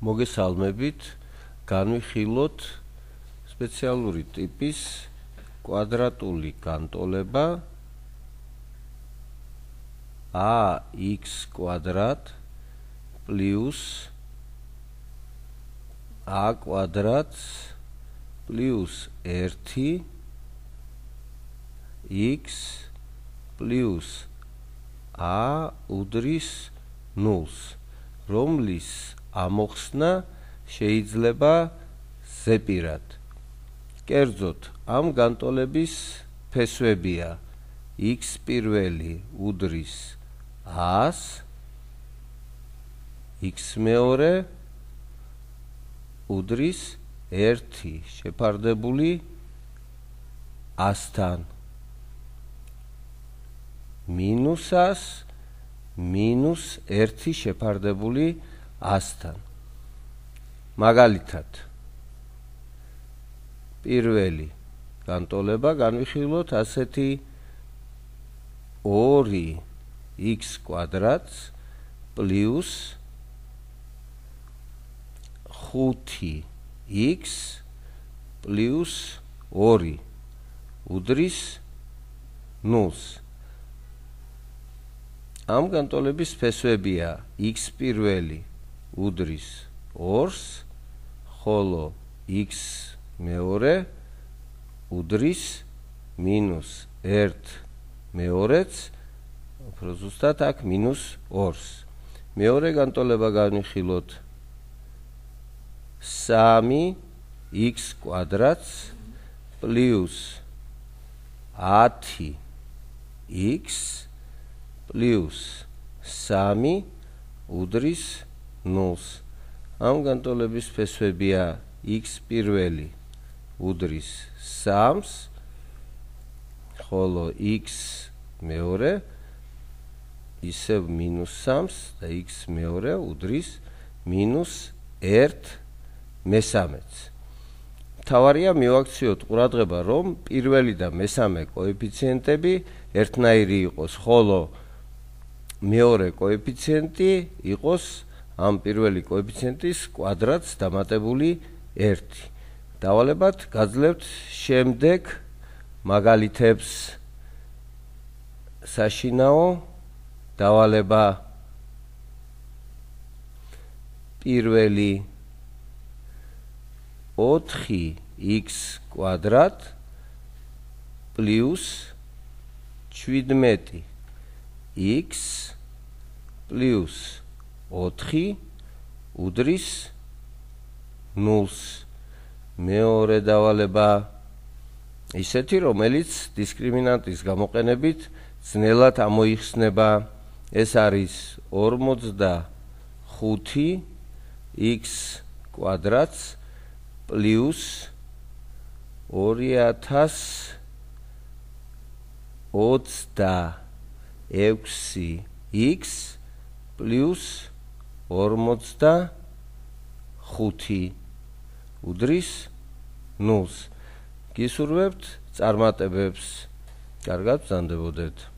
მოგესალმებით, განვიხილოთ სპეციალური ტიპის კვადრატული განტოლება ax კვადრატ პლუს a კვადრატს პლუს 1 x პლუს a უდრის 0-ს, რომლის ამოხსნა შეიძლება ზეპირად. კერძოდ, ამ განტოლების ფესვებია x პირველი უდრის a-ს, x მეორე უდრის 1 შეფარდებული a-სთან, მინუს-ას მინუს 1 შეფარდებული a-სთან. მაგალითად, პირველი განტოლება განვიხილოთ ასეთი 2x კვადრატს პლუს 5x პლუს 2 უდრის 0-ს. ამ განტოლების ფესვებია x პირველი უდრის 2-ს, ხოლო x მეორე უდრის მინუს 1 მეორეც, უფრო ზუსტად აქ მინუს 2-ს. მეორე განტოლება განვიხილოთ 3x კვადრატს პლუს 10x პლუს 3 უდრის 0-ს. ამ განტოლების ფესვებია x პირველი უდრის 3-ს, ხოლო x მეორე ისევ მინუს 3-ს და x მეორე უდრის მინუს 1 მესამეც. მთავარია მივაქციოთ ყურადღება, რომ პირველი და მესამე კოეფიციენტები ერთნაირი იყოს, ხოლო მეორე კოეფიციენტი იყოს ამ პირველი კოეფიციენტის კვადრატს დამატებული 1. დავალებად გაძლევთ შემდეგ მაგალითებს. საშინაო დავალება პირველი 4x კვადრატ პლუს 17x პლუს 4 უდრის 0-ს. მეორე დავალება ისეთი, რომელიც დისკრიმინანტის გამოყენებით ძნელად ამოიხსნება. ეს არის 45x კვადრატს პლუს 2026x პლუს 45 უდრის 0-ს. გისურვებთ წარმატებებს. კარგად ბრძანდებოდეთ.